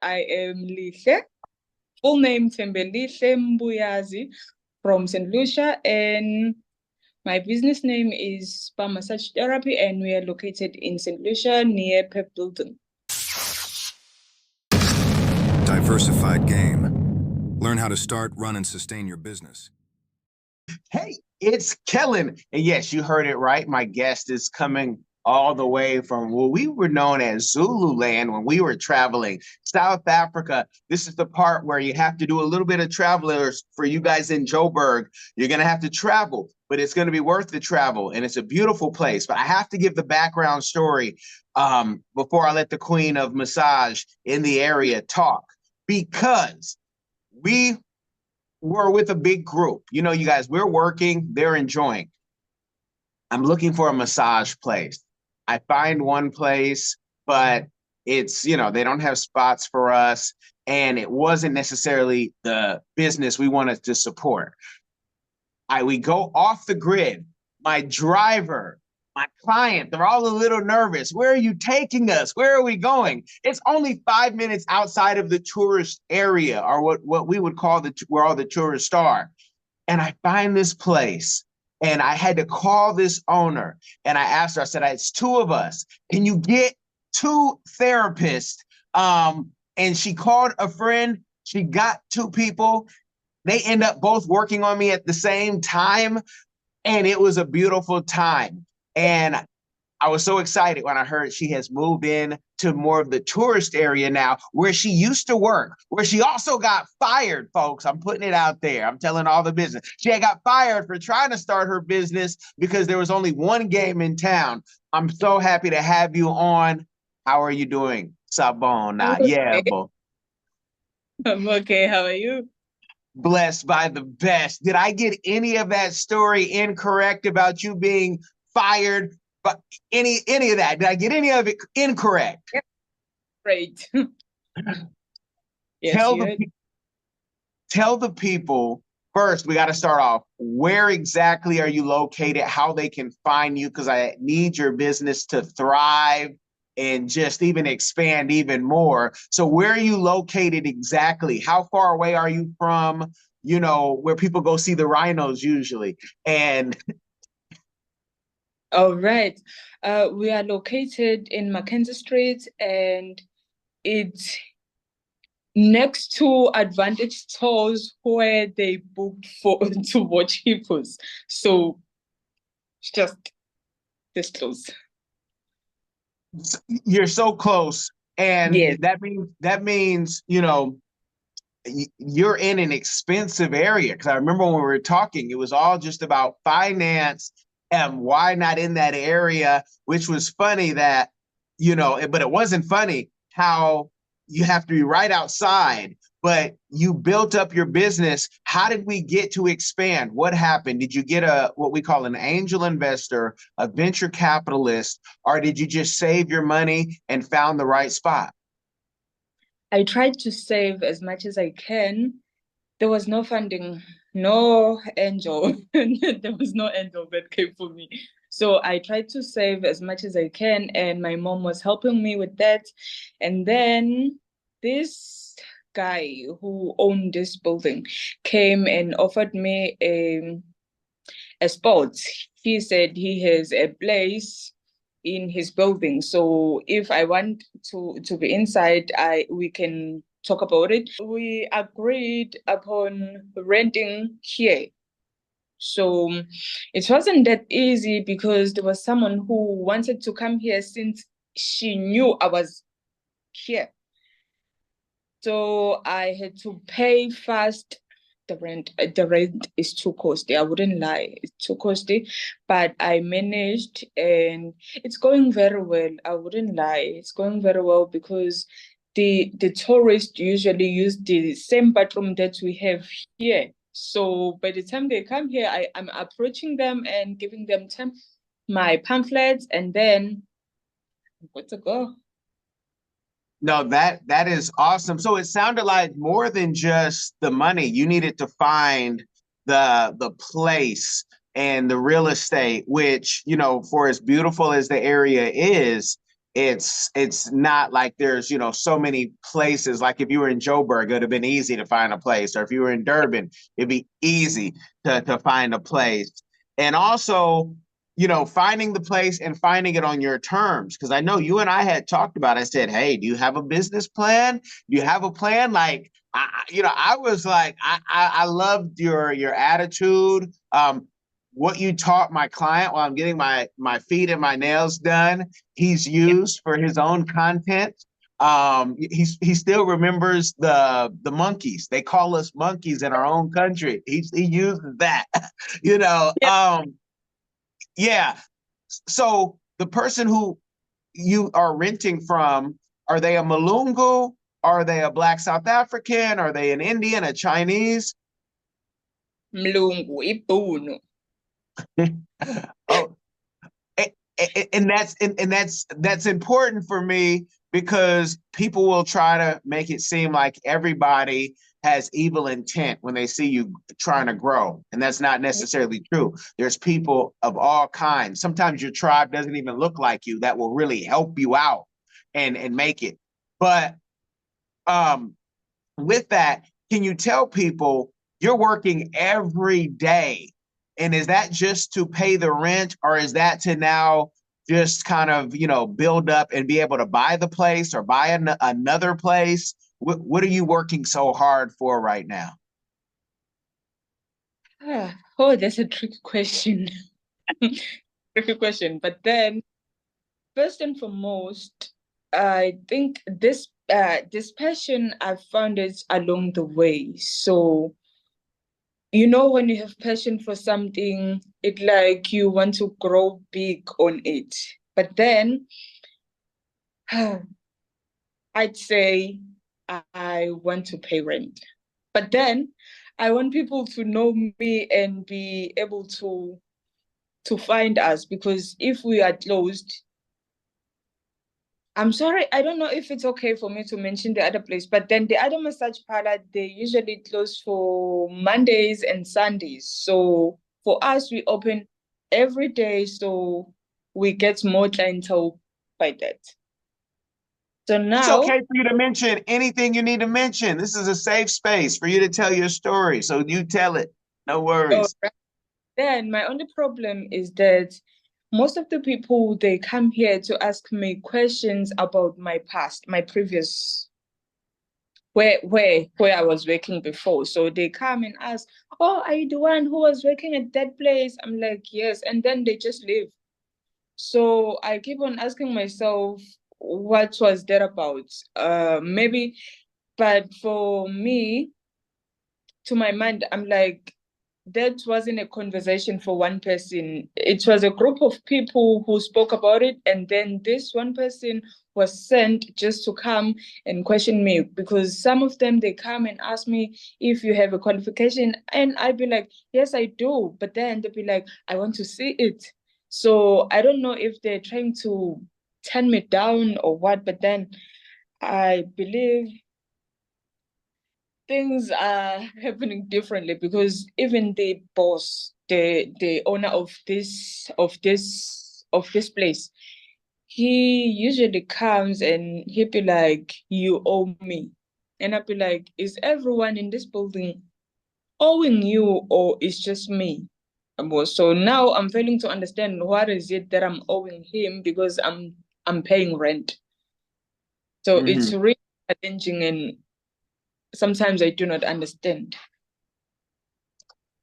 I am Lihle, full name Thembelihle Mbuyazi from St Lucia, and my business name is Spa Massage Therapy, and we are located in St Lucia near Pep Building. Diversified Game. Learn how to start, run, and sustain your business. Hey, it's Kellen. And yes, you heard it right. My guest is coming all the way from what we were known as Zululand when we were traveling. South Africa. This is the part where you have to do a little bit of travelers for you guys in Joburg. You're going to have to travel, but it's going to be worth the travel. And it's a beautiful place. But I have to give the background story before I let the queen of massage in the area talk, because we were with a big group. You know, you guys, we're working, they're enjoying. I'm looking for a massage place. I find one place, but it's, you know, they don't have spots for us. And it wasn't necessarily the business we wanted to support. We go off the grid. My driver, my client, they're all a little nervous. Where are you taking us? Where are we going? It's only 5 minutes outside of the tourist area, or what we would call where all the tourists are. And I find this place, and I had to call this owner, and I asked her, I said, it's two of us. Can you get two therapists? And she called a friend. She got two people. They end up both working on me at the same time. And it was a beautiful time. And I was so excited when I heard she has moved in to more of the tourist area now, where she used to work, where she also got fired, folks. I'm putting it out there. I'm telling all the business. She had got fired for trying to start her business because there was only one game in town. I'm so happy to have you on. How are you doing, Sabona? Okay. Yeah, bo. I'm okay. How are you? Blessed by the best. Did I get any of that story incorrect about you being fired? But any of that? Did I get any of it incorrect? Yep. Great. Yes, tell the people first. We got to start off. Where exactly are you located? How they can find you? Because I need your business to thrive and just even expand even more. So where are you located exactly? How far away are you from, you know, where people go see the rhinos usually? And all right. We are located in Mackenzie Street, and it's next to Advantage Stores, where they booked to watch hippos. So it's just this close. You're so close. And yes, that means, you know, you're in an expensive area. Because I remember when we were talking, it was all just about finance and why not in that area, which was funny that, you know, but it wasn't funny how you have to be right outside, but you built up your business. How did we get to expand? What happened? Did you get what we call an angel investor, a venture capitalist, or did you just save your money and found the right spot? I tried to save as much as I can. There was no funding, no angel. There was no angel that came for me. So I tried to save as much as I can, and my mom was helping me with that. And then this guy who owned this building came and offered me a spot. He said he has a place in his building. So if I want to be inside, we can talk about it. We agreed upon renting here. So it wasn't that easy because there was someone who wanted to come here since she knew I was here. So I had to pay first the rent. The rent is too costly. I wouldn't lie, it's too costly, but I managed, and it's going very well. I wouldn't lie, it's going very well because the tourists usually use the same bathroom that we have here. So by the time they come here, I'm approaching them and giving them my pamphlets, and then I'm good to go. No, that is awesome. So it sounded like more than just the money. You needed to find the place and the real estate, which, you know, for as beautiful as the area is, it's not like there's, so many places. Like if you were in Joburg, it would have been easy to find a place, or if you were in Durban, it'd be easy to find a place. And also, finding the place and finding it on your terms. Because I know you and I had talked about, I said, hey, do you have a business plan? Do you have a plan? Like, I was like, I loved your attitude. What you taught my client while I'm getting my feet and my nails done, he's used for his own content. He still remembers the monkeys. They call us monkeys in our own country. He uses that, you know. Yeah. So the person who you are renting from, are they a Malungu? Are they a Black South African? Are they an Indian, a Chinese? Mlungu, Ibunu. Oh, and that's important for me, because people will try to make it seem like everybody has evil intent when they see you trying to grow, and that's not necessarily true. There's people of all kinds. Sometimes your tribe doesn't even look like you, that will really help you out and make it. But with that, can you tell people you're working every day? And is that just to pay the rent, or is that to now just kind of, build up and be able to buy the place or buy another place? What are you working so hard for right now? Oh, that's a tricky question. Tricky question. But then, first and foremost, I think this passion I found it along the way. So, when you have passion for something, it like you want to grow big on it. But then I'd say I want to pay rent. But then I want people to know me and be able to find us, because if we are closed, I'm sorry, I don't know if it's okay for me to mention the other place, but then the other massage parlor, they usually close for Mondays and Sundays. So for us, we open every day, so we get more clientele by that. So It's now, okay for you to mention anything you need to mention. This is a safe space for you to tell your story. So you tell it. No worries. then my only problem is that most of the people, they come here to ask me questions about my past, my previous, where I was working before. So they come and ask, oh, are you the one who was working at that place? I'm like, yes. And then they just leave. So I keep on asking myself, what was that about? Maybe, but for me, to my mind, I'm like, that wasn't a conversation for one person. It was a group of people who spoke about it. And then this one person was sent just to come and question me, because some of them, they come and ask me if you have a qualification. And I'd be like, yes, I do. But then they'd be like, I want to see it. So I don't know if they're trying to turn me down or what, but then I believe things are happening differently, because even the boss, the owner of this place, he usually comes and he'd be like, you owe me. And I'd be like, is everyone in this building owing you, or is just me? So now I'm failing to understand what is it that I'm owing him, because I'm paying rent. So it's really challenging, and sometimes I do not understand.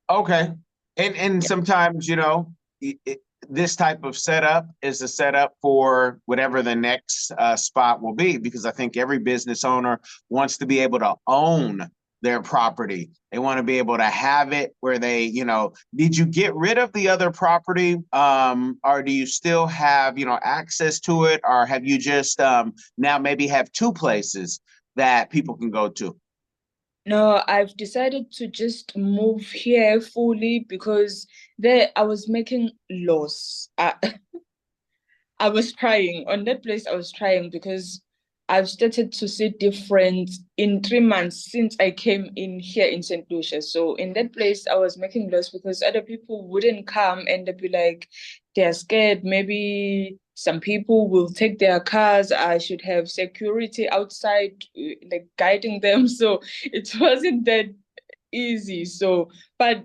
Okay. And sometimes, this type of setup is a setup for whatever the next spot will be, because I think every business owner wants to be able to own their property. They want to be able to have it where they, did you get rid of the other property? Or do you still have, access to it? Or have you just now maybe have two places that people can go to? No, I've decided to just move here fully, because there I was making loss. I was trying on that place. I was trying, because I've started to see difference in 3 months since I came in here in St Lucia. So in that place, I was making loss, because other people wouldn't come, and they'd be like, they're scared. Maybe Some people will take their cars. I should have security outside, like guiding them. So it wasn't that easy. So, but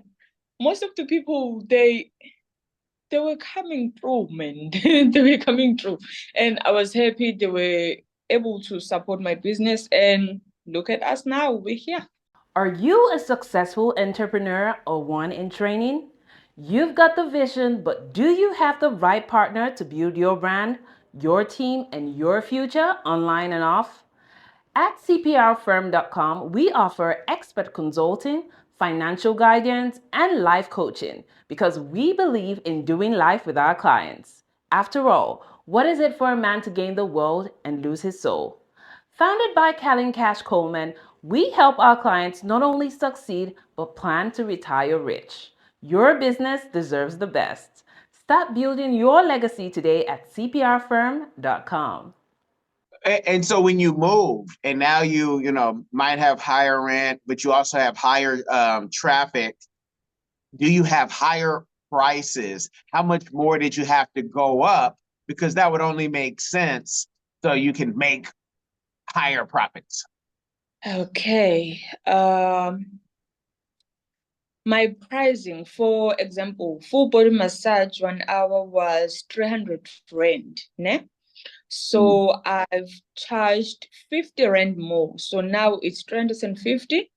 most of the people, they were coming through, man. They were coming through. And I was happy they were able to support my business. And look at us now, we're here. Are you a successful entrepreneur or one in training? You've got the vision, but do you have the right partner to build your brand, your team, and your future online and off? At cprfirm.com, we offer expert consulting, financial guidance, and life coaching because we believe in doing life with our clients. After all, what is it for a man to gain the world and lose his soul? Founded by Callan Cash Coleman, we help our clients not only succeed but plan to retire rich. Your business deserves the best. Start building your legacy today at cprfirm.com. And so when you move and now you know, might have higher rent, but you also have higher traffic, do you have higher prices? How much more did you have to go up? Because that would only make sense so you can make higher profits. Okay. My pricing, for example, full body massage 1 hour was 300 rand, ne? So I've charged 50 rand more. So now it's 350.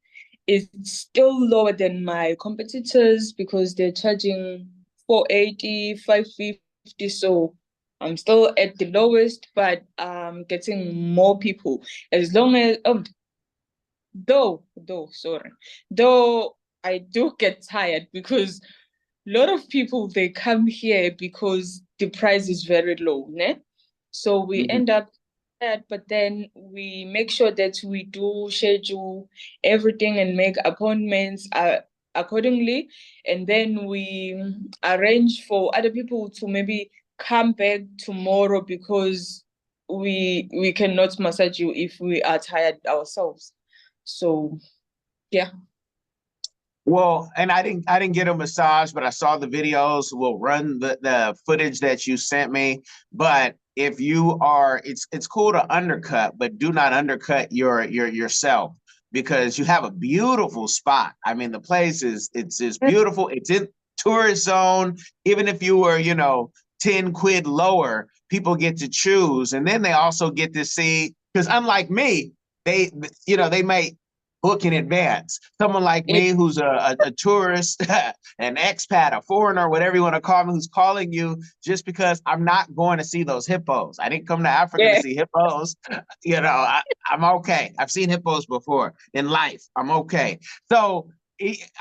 It's still lower than my competitors because they're charging 480, 550. So I'm still at the lowest, but I'm getting more people. As long as though I do get tired because a lot of people, they come here because the price is very low, ne? So we end up that, but then we make sure that we do schedule everything and make appointments accordingly, and then we arrange for other people to maybe come back tomorrow because we cannot massage you if we are tired ourselves. So yeah. Well, and I didn't get a massage, but I saw the videos. We'll run the footage that you sent me. But if you are, it's cool to undercut, but do not undercut yourself because you have a beautiful spot. I mean, the place it's beautiful. It's in tourist zone. Even if you were, you know, 10 quid lower, people get to choose. And then they also get to see, because unlike me, they, you know, they may book in advance. Someone like me who's a tourist, an expat, a foreigner, whatever you want to call me, who's calling you just because I'm not going to see those hippos. I didn't come to Africa to see hippos. You know, I'm okay. I've seen hippos before in life. I'm okay. So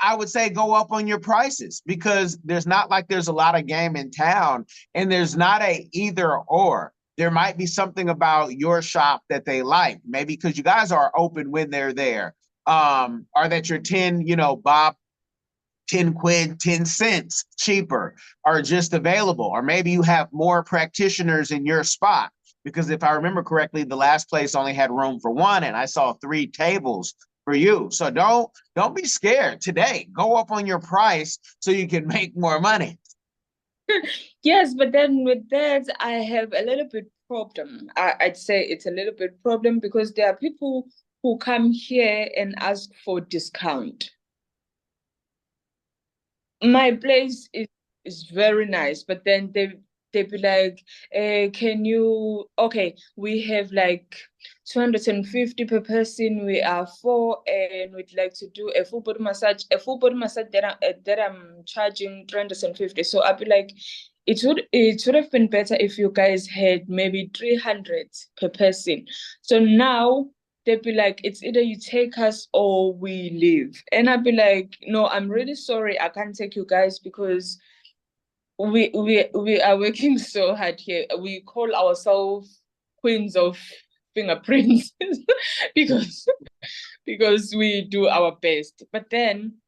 I would say go up on your prices because there's not like there's a lot of game in town and there's not a either or. There might be something about your shop that they like, maybe because you guys are open when they're there. Or that you're 10, you know, Bob, 10 quid, 10 cents cheaper are just available. Or maybe you have more practitioners in your spot. Because if I remember correctly, the last place only had room for one, and I saw 3 tables for you. So don't be scared today. Go up on your price so you can make more money. Yes, but then with that, I have a little bit problem. I'd say it's a little bit problem because there are people who come here and ask for discount. My place is very nice, but then they be like, can you, okay, we have like 250 per person, we are 4, and we'd like to do a full body massage that I'm charging 350. So I'd be like, it would have been better if you guys had maybe 300 per person. So now they'd be like, it's either you take us or we leave. And I'd be like, no, I'm really sorry, I can't take you guys because we are working so hard here. We call ourselves queens of fingerprints because we do our best. But then,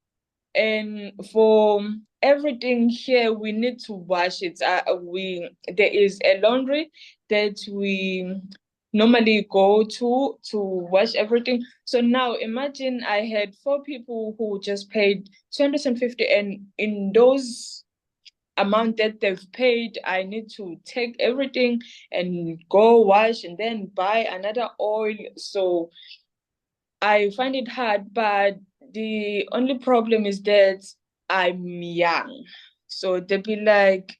and for everything here, we need to wash it. There is a laundry that we normally go to wash everything. So now imagine I had 4 people who just paid 250, and in those amount that they've paid, I need to take everything and go wash and then buy another oil. So I find it hard, but the only problem is that I'm young. So they'll be like,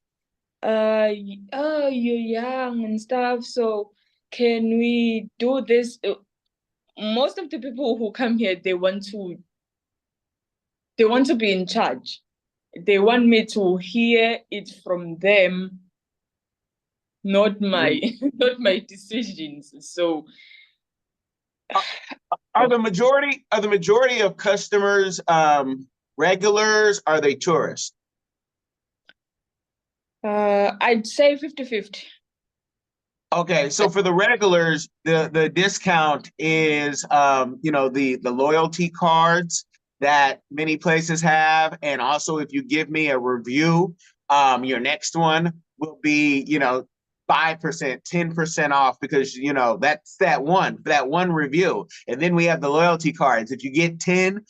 oh, you're young and stuff. So can we do this? Most of the people who come here, they want to be in charge. They want me to hear it from them, not my not my decisions. So Are the majority of customers regulars? Are they tourists? I'd say 50-50. Okay, so for the regulars, the discount is the loyalty cards that many places have, and also if you give me a review, your next one will be 5%, 10% off, because that's that one review. And then we have the loyalty cards. If you get 10,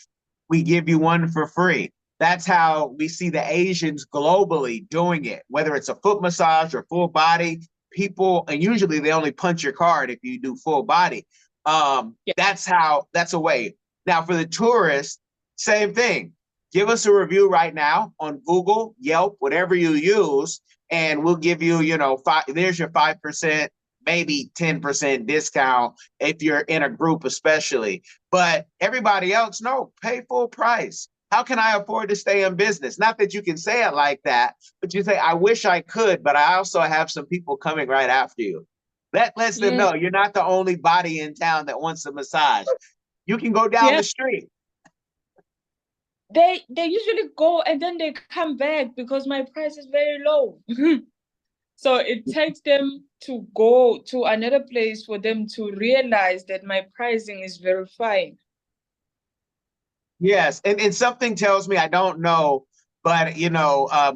we give you one for free. That's how we see the Asians globally doing it, whether it's a foot massage or full body. People, and usually they only punch your card if you do full body. That's a way. Now for the tourists, same thing. Give us a review right now on Google, Yelp, whatever you use, and we'll give you, there's your 5%, maybe 10% discount if you're in a group especially. But everybody else, no, pay full price. How can I afford to stay in business? Not that you can say it like that, but you say, I wish I could, but I also have some people coming right after you. That lets them know you're not the only body in town that wants a massage. You can go down the street. They usually go and then they come back because my price is very low. So it takes them to go to another place for them to realize that my pricing is very fine. Yes, and something tells me, I don't know, but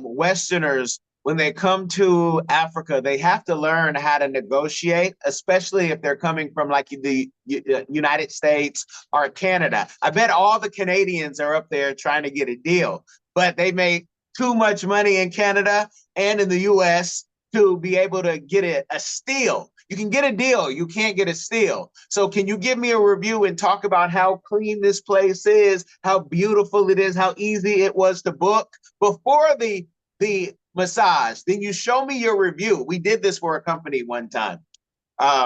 Westerners, when they come to Africa, they have to learn how to negotiate, especially if they're coming from like the United States or Canada. I bet all the Canadians are up there trying to get a deal, but they make too much money in Canada and in the US to be able to get a steal. You can get a deal, you can't get a steal. So can you give me a review and talk about how clean this place is, how beautiful it is, how easy it was to book before the massage? Then you show me your review. We did this for a company one time,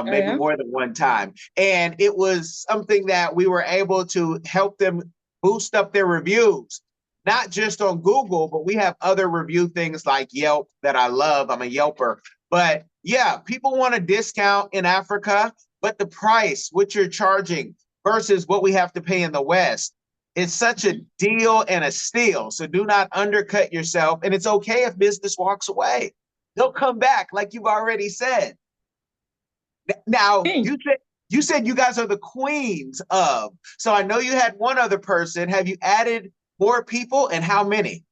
maybe more than one time. And it was something that we were able to help them boost up their reviews. Not just on Google, but we have other review things like Yelp that I love. I'm a Yelper. But yeah, people want a discount in Africa, but the price, what you're charging versus what we have to pay in the West, it's such a deal and a steal. So do not undercut yourself. And it's okay if business walks away. They'll come back, like you've already said. Now, you said you guys are the queens of. So I know you had one other person. Have you added more people, and how many?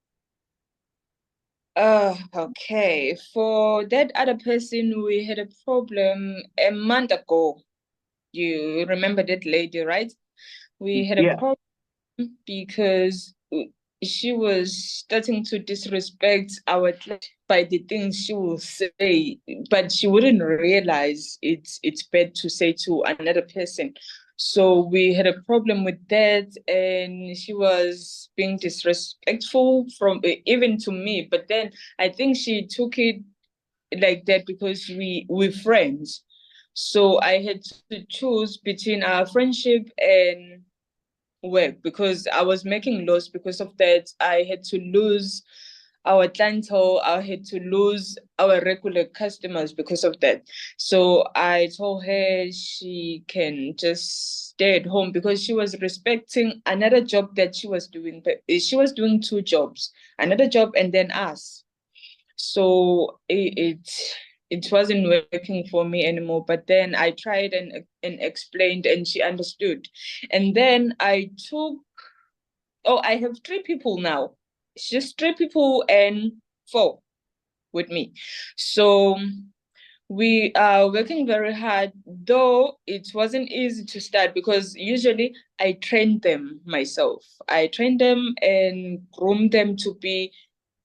Okay. For that other person, we had a problem a month ago. You remember that lady, right? We had a problem because she was starting to disrespect our client by the things she will say, but she wouldn't realize it's bad to say to another person. So we had a problem with that, and she was being disrespectful from even to me. But then I think she took it like that because we're friends. So I had to choose between our friendship and work because I was making loss because of that. I had to lose our clientele. I had to lose our regular customers because of that. So I told her she can just stay at home because she was respecting another job that she was doing. But she was doing two jobs, another job and then us. So it wasn't working for me anymore. But then I tried and explained, and she understood. And then I have 3 people now. It's just 3 people and 4 with me. So we are working very hard, though it wasn't easy to start because usually I train them myself. I train them and groom them to be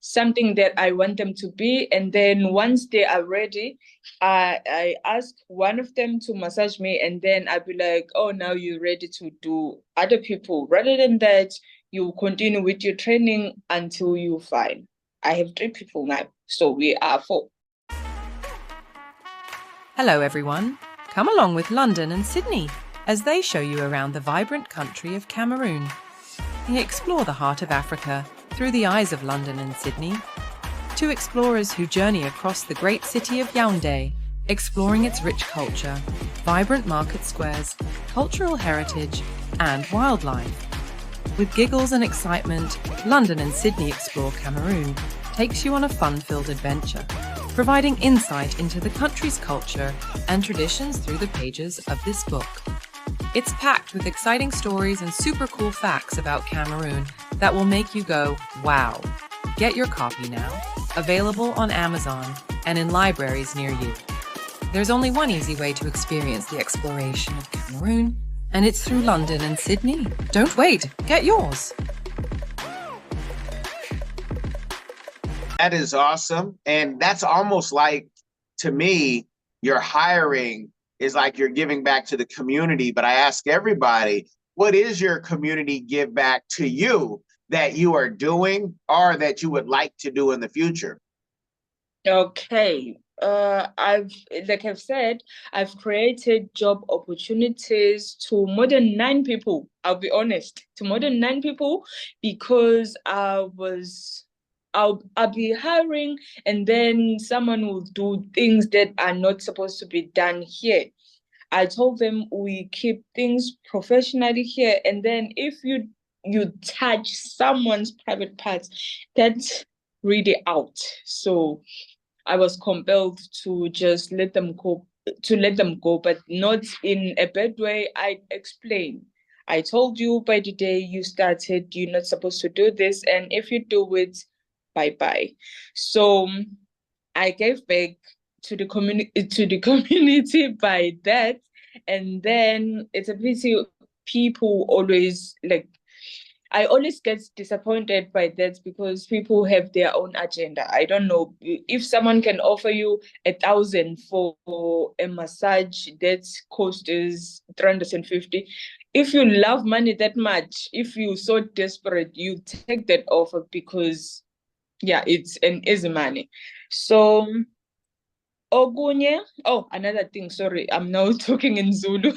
something that I want them to be. And then once they are ready, I ask one of them to massage me, and then I'll be like, oh, now you're ready to do other people. Rather than that, you continue with your training until you're fine. I have 3 people now, so we are 4. Hello everyone. Come along with London and Sydney as they show you around the vibrant country of Cameroon. Explore the heart of Africa through the eyes of London and Sydney. 2 explorers who journey across the great city of Yaoundé, exploring its rich culture, vibrant market squares, cultural heritage, and wildlife. With giggles and excitement, London and Sydney Explore Cameroon takes you on a fun-filled adventure, providing insight into the country's culture and traditions through the pages of this book. It's packed with exciting stories and super cool facts about Cameroon that will make you go, wow. Get your copy now, available on Amazon and in libraries near you. There's only one easy way to experience the exploration of Cameroon, and it's through London and Sydney. Don't wait, get yours. That is awesome. And that's almost like, to me, your hiring is like you're giving back to the community. But I ask everybody, what is your community give back to you that you are doing or that you would like to do in the future? Okay. I've said, I've created job opportunities to more than 9 people. I'll be honest, to more than 9 people, because I'll be hiring, and then someone will do things that are not supposed to be done here. I told them we keep things professionally here, and then if you touch someone's private parts, that's really out. So I was compelled to just let them go, but not in a bad way. I explain. I told you by the day you started, you're not supposed to do this, and if you do it, bye-bye. So I gave back to the community by that. And then it's a pity people always I always get disappointed by that, because people have their own agenda. I don't know if someone can offer you 1,000 for a massage that cost is 350. If you love money that much, if you're so desperate, you take that offer because it's an easy money. So Ogunye. Oh, another thing. Sorry, I'm now talking in Zulu.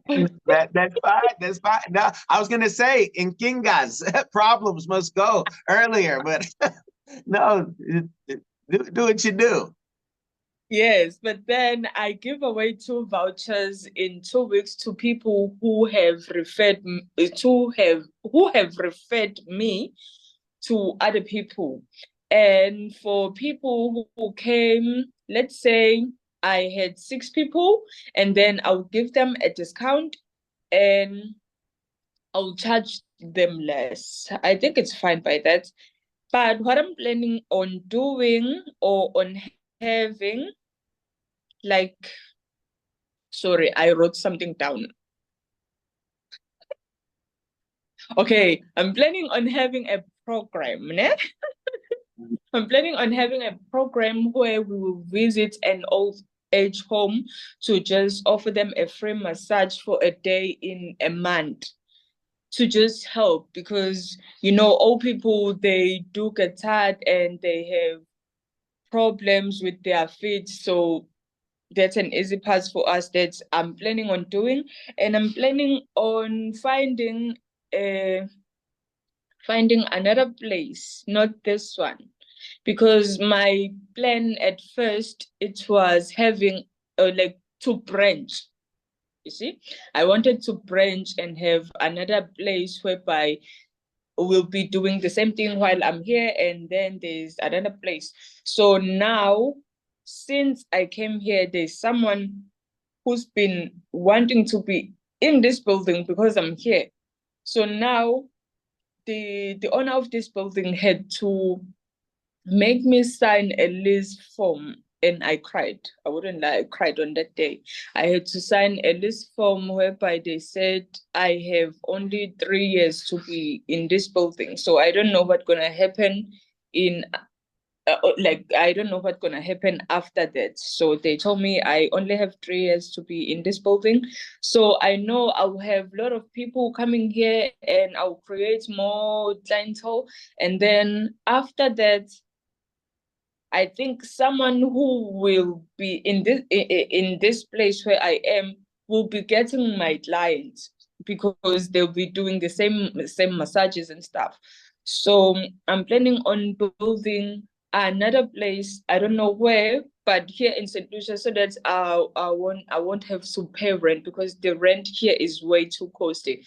That's fine. That's fine. No, I was gonna say in Kingas, problems must go earlier, but no, do what you do. Yes, but then I give away 2 vouchers in 2 weeks to people who have referred me to other people. And for people who came, let's say I had 6 people, and then I'll give them a discount and I'll charge them less. I think it's fine by that. But what I'm planning on doing or on having, sorry, I wrote something down. Okay, I'm planning on having a program, ne? I'm planning on having a program where we will visit an old age home to just offer them a free massage for a day in a month to just help, because old people, they do get tired and they have problems with their feet. So that's an easy pass for us that I'm planning on doing. And I'm planning on finding another place, not this one, because my plan at first, it was having to branch. You see, I wanted to branch and have another place whereby we'll be doing the same thing while I'm here, and then there's another place. So now, since I came here, there's someone who's been wanting to be in this building because I'm here. So now the owner of this building had to make me sign a lease form, and I cried. I wouldn't lie, I cried on that day. I had to sign a lease form whereby they said I have only 3 years to be in this building. So I don't know what's gonna happen in like I don't know what's gonna happen after that. So they told me I only have 3 years to be in this building. So I know I'll have a lot of people coming here and I'll create more clientele. And then after that, I think someone who will be in this place where I am will be getting my clients because they'll be doing the same massages and stuff. So I'm planning on building another place. I don't know where, but here in St Lucia, so that I won't have to pay rent because the rent here is way too costly.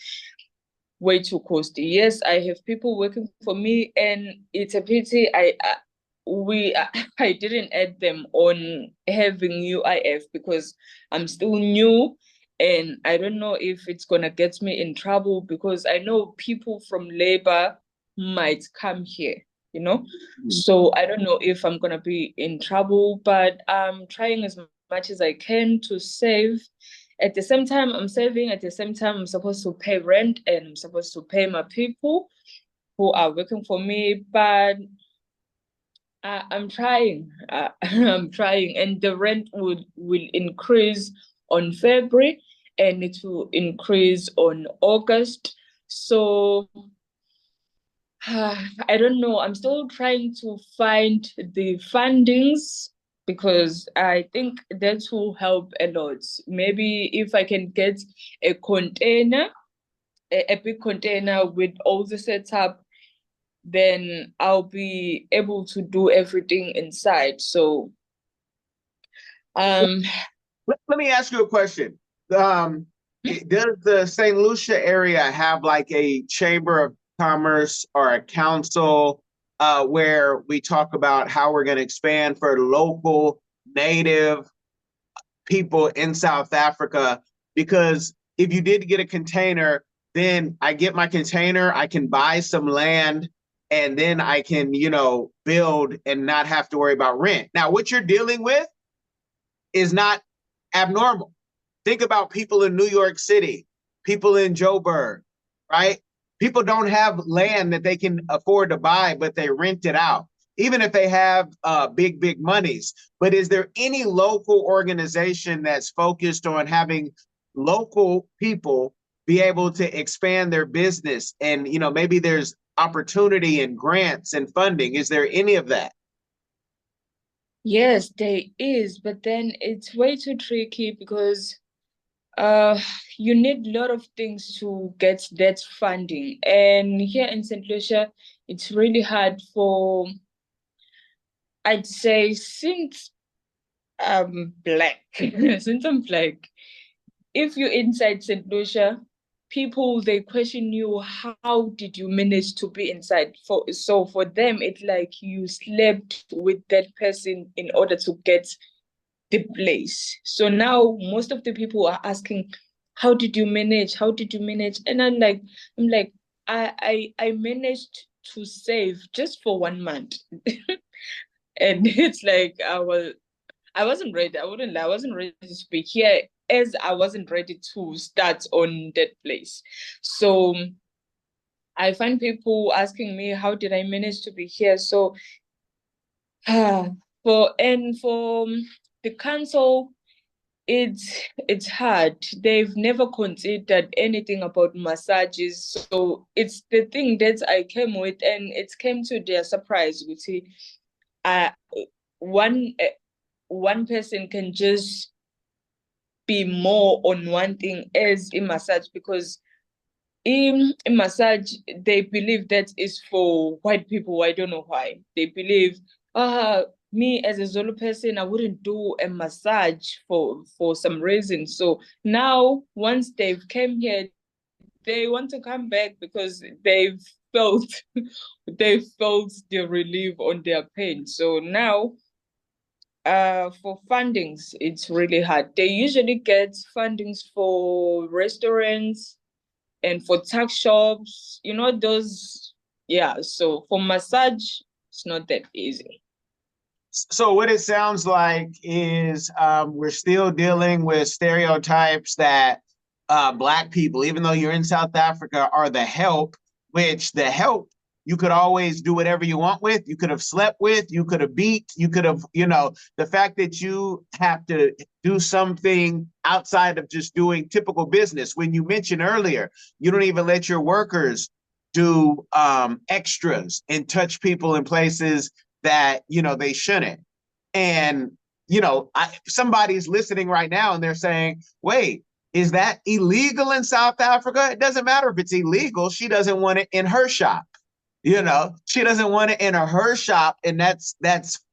Way too costly. Yes, I have people working for me, and it's a pity I didn't add them on having UIF because I'm still new and I don't know if it's gonna get me in trouble because I know people from labor might come here, you know. So I don't know if I'm gonna be in trouble, but I'm trying as much as I can to save. At the same time, I'm saving. At the same time, I'm supposed to pay rent and I'm supposed to pay my people who are working for me. But I'm trying. I'm trying, and the rent will increase on February, and it will increase on August. So I don't know. I'm still trying to find the fundings because I think that will help a lot. Maybe if I can get a container, a big container with all the setup, then I'll be able to do everything inside. So um Let me ask you a question. Does the St. Lucia area have like a chamber of commerce or a council where we talk about how we're going to expand for local native people in South Africa? Because if you did get a container, then I get my container, I can buy some land, and then I can, build and not have to worry about rent. Now, what you're dealing with is not abnormal. Think about people in New York City, people in Joburg, right? People don't have land that they can afford to buy, but they rent it out, even if they have big monies. But is there any local organization that's focused on having local people be able to expand their business? And, maybe there's opportunity and grants and funding. Is there any of that? yes, there is, but then it's way too tricky because you need a lot of things to get that funding. And here in St. Lucia, it's really hard for, I'd say, since black, since I'm black, if you're inside St. Lucia, people they question you, how did you manage to be inside? For them, it's like you slept with that person in order to get the place. So now most of the people are asking, how did you manage? How did you manage? And I'm like, I managed to save just for 1 month. And it's like I wasn't ready. I wouldn't lie. I wasn't ready to speak here as I wasn't ready to start on that place. So I find people asking me, how did I manage to be here? So for the council, it's hard. They've never considered anything about massages. So it's the thing that I came with, and it came to their surprise. You see, uh, one one person can just be more on one thing as in massage because in massage they believe that is for white people. I don't know why they believe me as a Zulu person I wouldn't do a massage for some reason. So now once they've came here they want to come back because felt they've felt the relief on their pain. So now for fundings, it's really hard. They usually get fundings for restaurants and for tuck shops, those, yeah. So for massage, it's not that easy. So what it sounds like is we're still dealing with stereotypes that Black people, even though you're in South Africa, are the help, which the help you could always do whatever you want with, you could have slept with, you could have beat, you could have, you know, the fact that you have to do something outside of just doing typical business. When you mentioned earlier, you don't even let your workers do extras and touch people in places that, you know, they shouldn't. And, you know, somebody's listening right now and they're saying, wait, is that illegal in South Africa? It doesn't matter if it's illegal. She doesn't want it in her shop. You know, she doesn't want it in her shop, and that's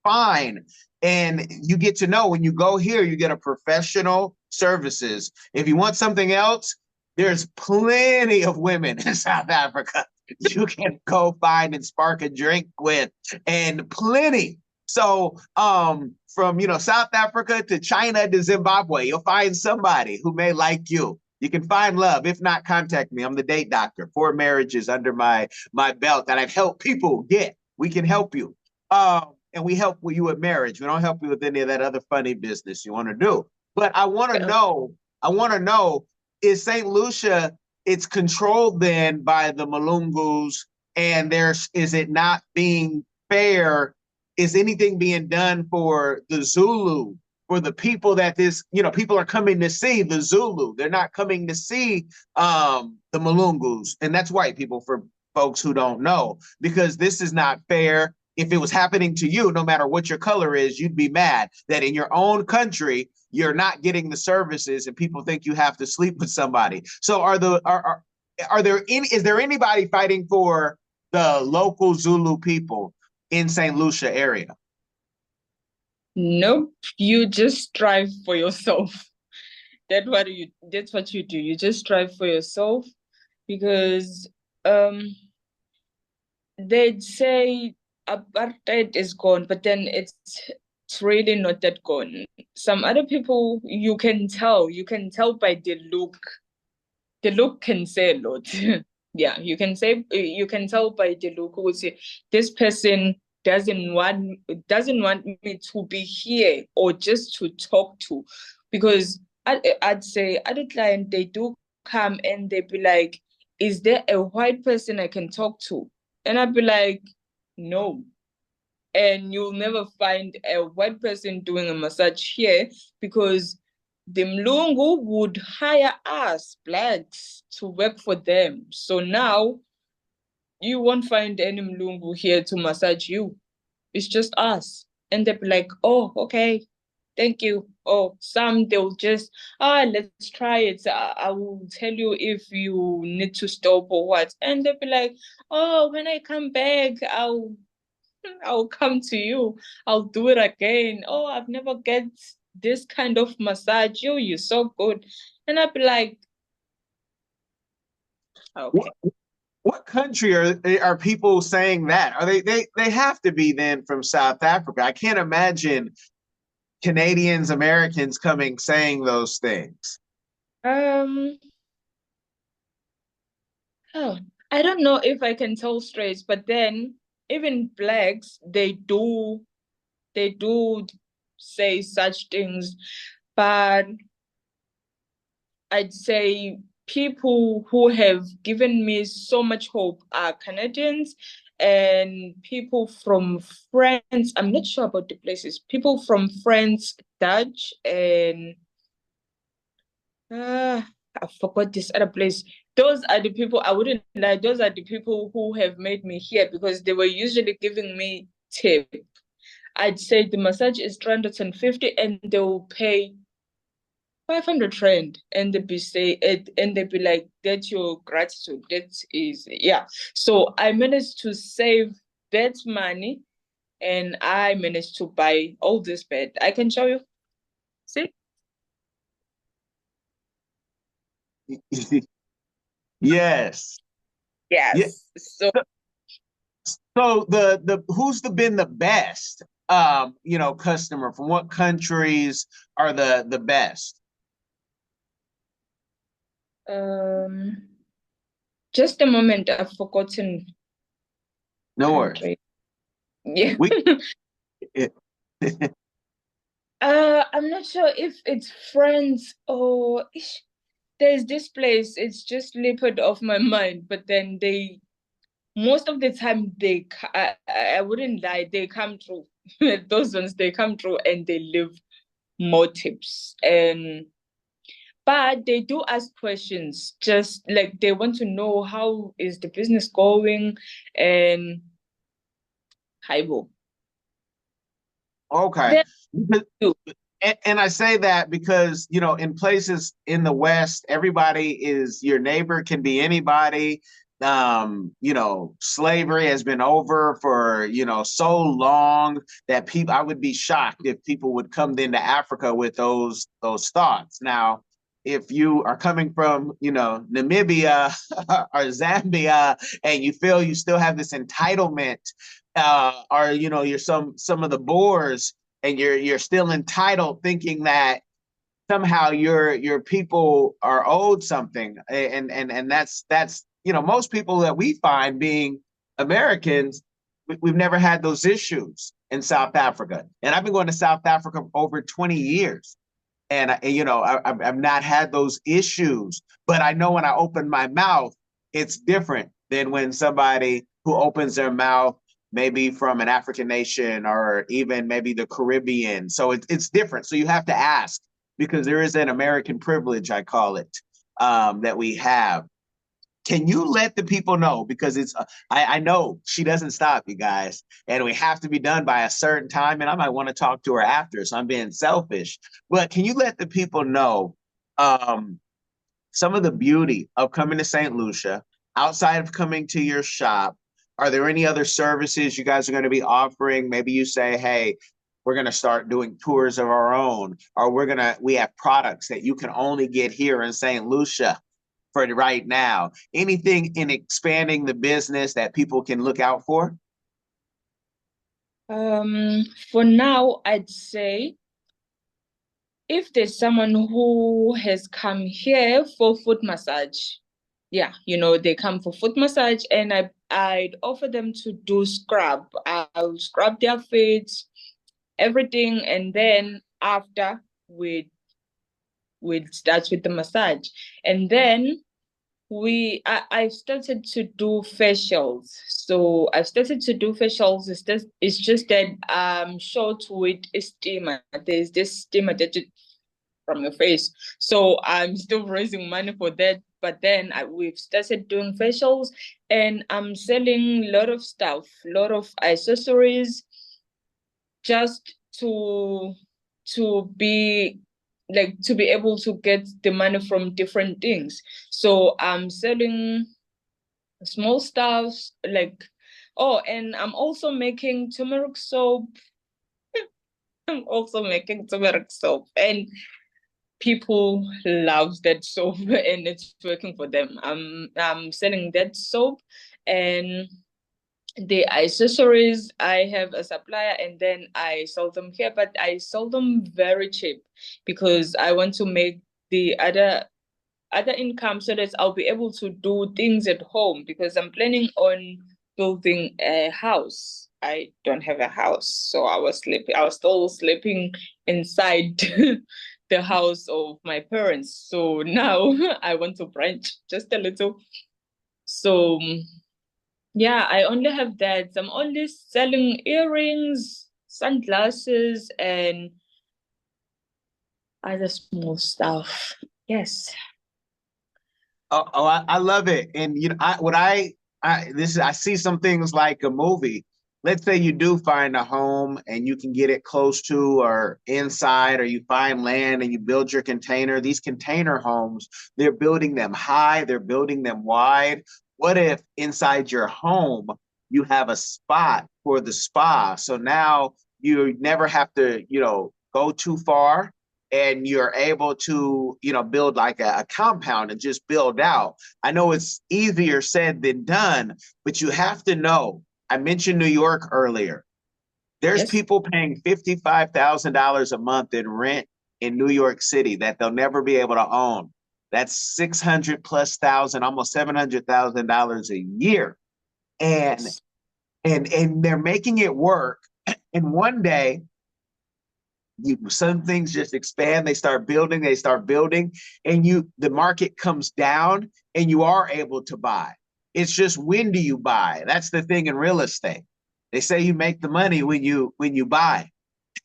fine. And you get to know when you go here, you get a professional services. If you want something else, there's plenty of women in South Africa you can go find and spark a drink with, and plenty. So from, you know, South Africa to China to Zimbabwe, you'll find somebody who may like you. You can find love. If not, contact me. I'm the date doctor. 4 marriages under my belt that I've helped people get. We can help you. And we help you with marriage. We don't help you with any of that other funny business you want to do. But I want to know, is St. Lucia, it's controlled then by the Malungus, and is it not being fair? Is anything being done for the Zulu, for the people that this, you know, people are coming to see the Zulu? They're not coming to see the Malungus, and that's white people for folks who don't know, because this is not fair. If it was happening to you, no matter what your color is, you'd be mad that in your own country, you're not getting the services and people think you have to sleep with somebody. So is there anybody fighting for the local Zulu people in St. Lucia area? Nope, you just strive for yourself. That's what you do. You just strive for yourself, because they'd say apartheid is gone, but then it's really not that gone. Some other people, you can tell by the look. The look can say a lot. Yeah, you can tell by the look who say this person doesn't want me to be here or just to talk to. Because I'd say other clients, they do come and they be like, is there a white person I can talk to? And I'd be like, no. And you'll never find a white person doing a massage here, because the Mlungu would hire us blacks to work for them. So now you won't find any Mlungu here to massage you. It's just us. And they'll be like, oh, okay, thank you. Or some, they'll just, let's try it. I will tell you if you need to stop or what. And they'll be like, oh, when I come back, I'll come to you. I'll do it again. Oh, I've never get this kind of massage. You're so good. And I'd be like, okay. What country are people saying that? Are they have to be then from South Africa? I can't imagine Canadians, Americans coming saying those things. Oh, I don't know if I can tell straight, but then even blacks, they do say such things. But I'd say people who have given me so much hope are Canadians and people from France. I'm not sure about the places. People from France, Dutch, and I forgot this other place. Those are the people, I wouldn't lie, those are the people who have made me here, because they were usually giving me tip. I'd say the massage is 350 and they will pay 500 rand, and they'd be like, that's your gratitude. That is, yeah. So I managed to save that money and I managed to buy all this bed. I can show you. See? Yes. Yes. Yeah. So who's been the best customer? From what countries are the best? Just a moment, I've forgotten. No worries. Yeah. I'm not sure if it's France or there's this place, it's just slipped off my mind, but then most of the time I wouldn't lie, they come through. Those ones, they come through and they leave more tips. But they do ask questions, just like they want to know how is the business going and Haibo. Okay. Do. And I say that because, you know, in places in the West, everybody is your neighbor, can be anybody. You know, slavery has been over for, you know, so long that people, I would be shocked if people would come into Africa with those thoughts. Now, if you are coming from, you know, Namibia or Zambia, and you feel you still have this entitlement, or, you know, you're some of the Boers, and you're still entitled, thinking that somehow your people are owed something, and that's you know, most people that we find being Americans, we've never had those issues in South Africa, and I've been going to South Africa over 20 years, and you know, I've not had those issues, but I know when I open my mouth, it's different than when somebody who opens their mouth maybe from an African nation or even maybe the Caribbean. So it's different. So you have to ask, because there is an American privilege, I call it, that we have. Can you let the people know? Because it's, I know she doesn't stop, you guys, and we have to be done by a certain time. And I might want to talk to her after, so I'm being selfish. But can you let the people know some of the beauty of coming to St. Lucia outside of coming to your shop? Are there any other services you guys are going to be offering? Maybe you say, hey, we're going to start doing tours of our own, or we have products that you can only get here in St. Lucia for right now. Anything in expanding the business that people can look out for? For now, I'd say if there's someone who has come here for foot massage, yeah, you know, they come for foot massage, and I'd offer them to do scrub. I'll scrub their feet, everything, and then after we'd start with the massage. And then I started to do facials. So I've started to do facials. It's just that I'm short with a steamer. There's this steamer that you from your face. So I'm still raising money for that. But then we've started doing facials, and I'm selling a lot of stuff, a lot of accessories, just to be like, to be able to get the money from different things. So I'm selling small stuff like, oh, and I'm also making turmeric soap. I'm also making turmeric soap, and people love that soap, and it's working for them. I'm selling that soap, and the accessories, I have a supplier, and then I sell them here, but I sell them very cheap because I want to make the other income so that I'll be able to do things at home, because I'm planning on building a house. I don't have a house, so I was still sleeping inside the house of my parents. So now I want to branch just a little. So yeah, I only have that. I'm only selling earrings, sunglasses, and other small stuff. Yes. I love it. And you know, I see some things like a movie. Let's say you do find a home and you can get it close to or inside, or you find land and you build your container. These container homes, they're building them high, they're building them wide. What if inside your home you have a spot for the spa? So now you never have to, you know, go too far, and you're able to, you know, build like a compound and just build out. I know it's easier said than done, but you have to know. I mentioned New York earlier. There's Yes. people paying $55,000 a month in rent in New York City that they'll never be able to own. That's 600 plus thousand, almost $700,000 a year. And Yes. and they're making it work. And one day, some things just expand, they start building, and the market comes down, and you are able to buy. It's just, when do you buy? That's the thing in real estate. They say you make the money when you buy,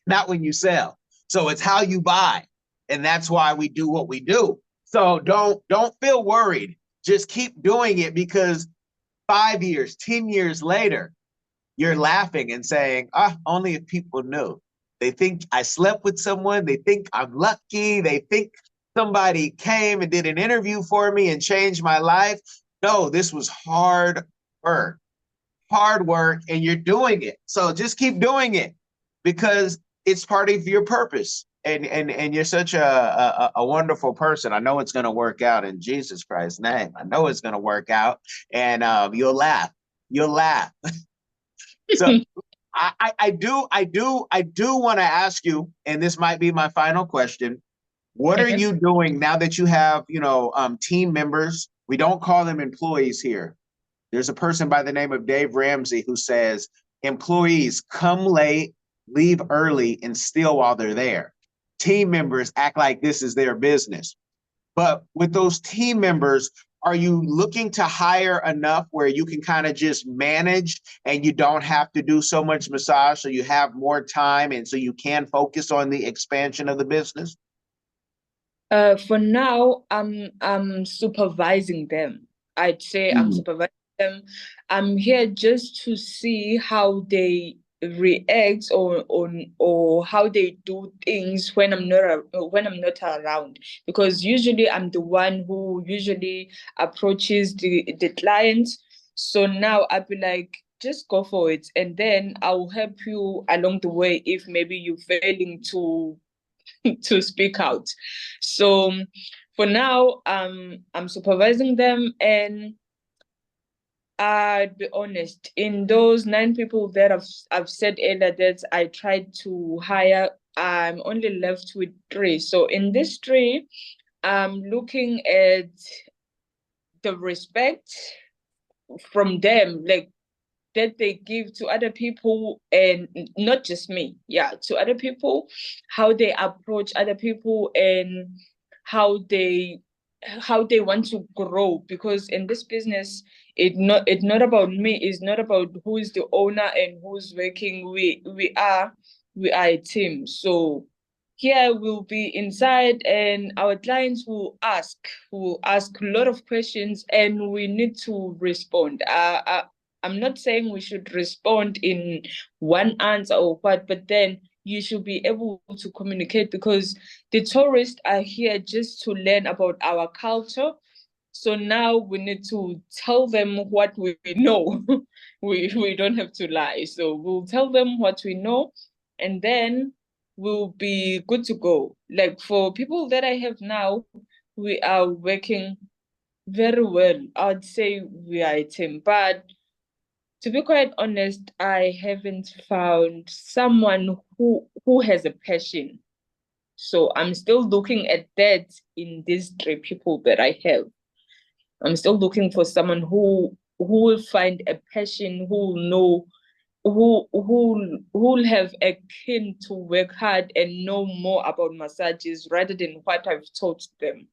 not when you sell. So it's how you buy. And that's why we do what we do. So don't feel worried. Just keep doing it, because 5 years, 10 years later, you're laughing and saying, only if people knew. They think I slept with someone. They think I'm lucky. They think somebody came and did an interview for me and changed my life. No, this was hard work, and you're doing it. So just keep doing it, because it's part of your purpose. And you're such a wonderful person. I know it's going to work out in Jesus Christ's name. I know it's going to work out, and you'll laugh. You'll laugh. So I do want to ask you, and this might be my final question. What are you doing now that you have, team members? We don't call them employees here. There's a person by the name of Dave Ramsey who says employees come late, leave early, and steal while they're there. Team members act like this is their business. But with those team members, are you looking to hire enough where you can kind of just manage and you don't have to do so much massage, so you have more time and so you can focus on the expansion of the business? For now, I'm supervising them. I'd say I'm supervising them. I'm here just to see how they react or how they do things when I'm not around, because usually I'm the one who usually approaches the clients. So now I'll be like, just go for it, and then I'll help you along the way if maybe you're failing to speak out. So for now, I'm supervising them, and I'd be honest, in those 9 people that I've said earlier that I tried to hire, I'm only left with 3. So in this 3, I'm looking at the respect from them, like that they give to other people, and not just me, to other people, how they approach other people, and how they want to grow. Because in this business, it's not about me, it's not about who is the owner and who's working. We are a team. So here we'll be inside, and our clients will ask a lot of questions, and we need to respond. I'm not saying we should respond in one answer or what, but then you should be able to communicate, because the tourists are here just to learn about our culture. So now we need to tell them what we know. we don't have to lie. So we'll tell them what we know, and then we'll be good to go. Like for people that I have now, we are working very well. I'd say we are a team, but to be quite honest, I haven't found someone who has a passion. So I'm still looking at that in these 3 people that I have. I'm still looking for someone who will find a passion, who will know, who'll have a keen to work hard and know more about massages rather than what I've taught them.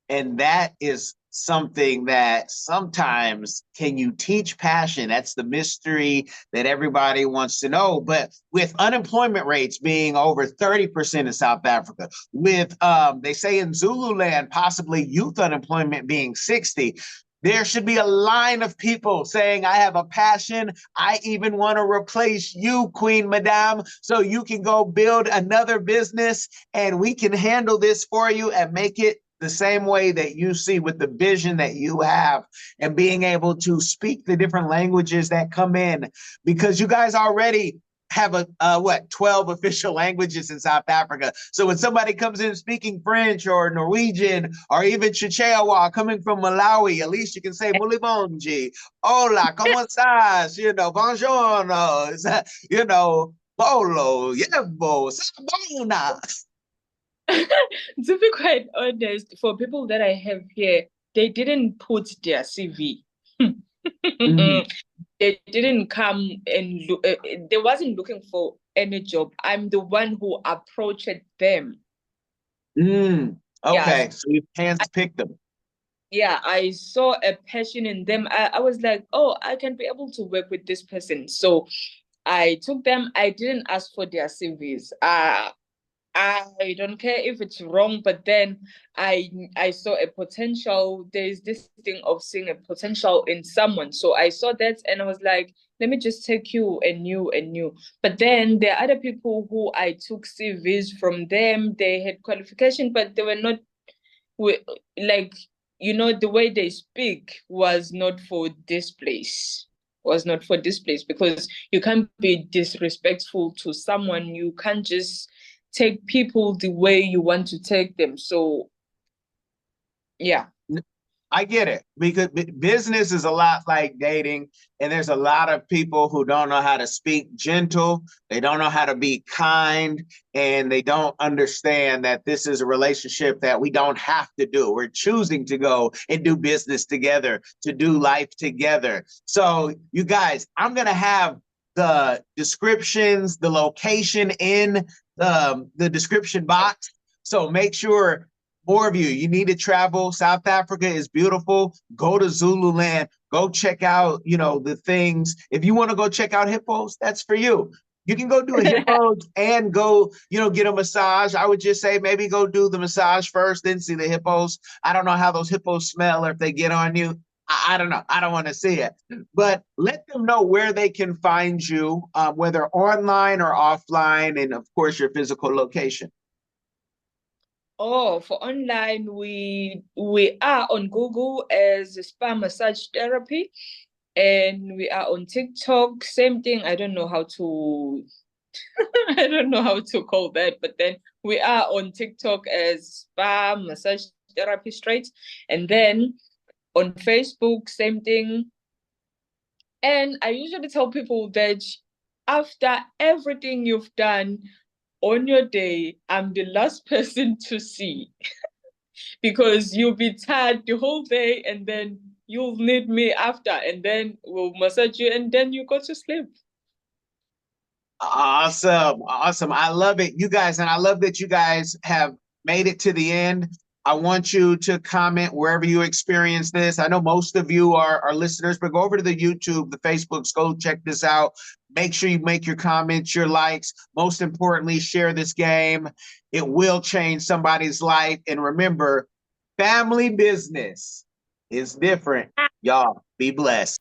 And that is something that sometimes, can you teach passion? That's the mystery that everybody wants to know. But with unemployment rates being over 30% in South Africa, with they say in Zululand, possibly youth unemployment being 60, there should be a line of people saying, I have a passion. I even want to replace you, Queen Madame, so you can go build another business and we can handle this for you and make it the same way that you see, with the vision that you have, and being able to speak the different languages that come in, because you guys already have 12 official languages in South Africa. So when somebody comes in speaking French or Norwegian or even Chichewa coming from Malawi, at least you can say Mulibonji, hola, ¿cómo estás? Buongiorno, bolo, yebo, sabona. To be quite honest, for people that I have here, they didn't put their CV. They didn't come and look. They wasn't looking for any job. I'm the one who approached them. Okay, so you handpicked them. yeah, I saw a passion in them. I was like, oh, I can be able to work with this person. So I took them. I didn't ask for their CVs. I don't care if it's wrong, but then I saw a potential. There's this thing of seeing a potential in someone. So I saw that and I was like, let me just take you and you. But then there are other people who I took CVs from them. They had qualification, but they were not like, the way they speak was not for this place. Was not for this place because you can't be disrespectful to someone. You can't just take people the way you want to take them. So yeah. I get it, because business is a lot like dating, and there's a lot of people who don't know how to speak gentle, they don't know how to be kind, and they don't understand that this is a relationship that we don't have to do. We're choosing to go and do business together, to do life together. So you guys, I'm going to have the descriptions, the location in the description box. So make sure, more of you need to travel. South Africa is beautiful. Go to Zululand. Go check out, the things. If you want to go check out hippos, that's for you. You can go do a hippos and go, get a massage. I would just say maybe go do the massage first, then see the hippos. I don't know how those hippos smell or if they get on you. I don't know. I don't want to see it. But let them know where they can find you, whether online or offline, and of course your physical location. Oh, for online, we are on Google as Spa Massage Therapy, and we are on TikTok. Same thing. I don't know how to I don't know how to call that, but then we are on TikTok as Spa Massage Therapy straight, and then on Facebook, same thing. And I usually tell people that after everything you've done on your day, I'm the last person to see because you'll be tired the whole day and then you'll need me after, and then we'll massage you and then you go to sleep. Awesome. I love it, you guys. And I love that you guys have made it to the end. I want you to comment wherever you experience this. I know most of you are listeners, but go over to the YouTube, the Facebooks, go check this out. Make sure you make your comments, your likes. Most importantly, share this game. It will change somebody's life. And remember, family business is different. Y'all be blessed.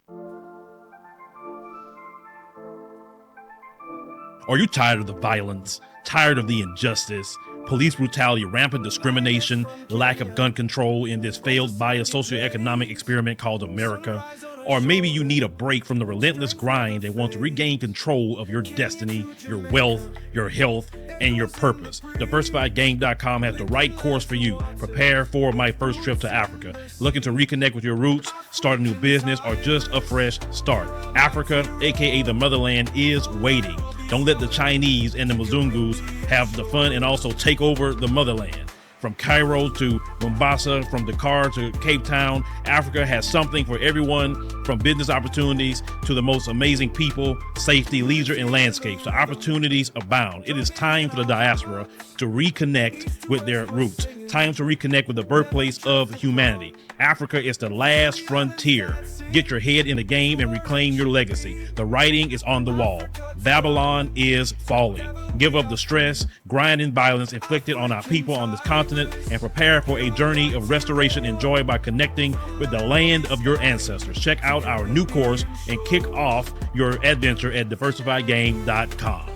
Are you tired of the violence? Tired of the injustice? Police brutality, rampant discrimination, lack of gun control in this failed bias socioeconomic experiment called America? Or maybe you need a break from the relentless grind and want to regain control of your destiny, your wealth, your health, and your purpose. DiversifiedGame.com has the right course for you. Prepare for my first trip to Africa. Looking to reconnect with your roots, start a new business, or just a fresh start. Africa, aka the motherland, is waiting. Don't let the Chinese and the Mzungus have the fun and also take over the motherland. From Cairo to Mombasa, from Dakar to Cape Town, Africa has something for everyone, from business opportunities to the most amazing people, safety, leisure, and landscapes. The opportunities abound. It is time for the diaspora to reconnect with their roots. Time to reconnect with the birthplace of humanity. Africa is the last frontier. Get your head in the game and reclaim your legacy. The writing is on the wall. Babylon is falling. Give up the stress, grind, and violence inflicted on our people on this continent and prepare for a journey of restoration and joy by connecting with the land of your ancestors. Check out our new course and kick off your adventure at diversifiedgame.com.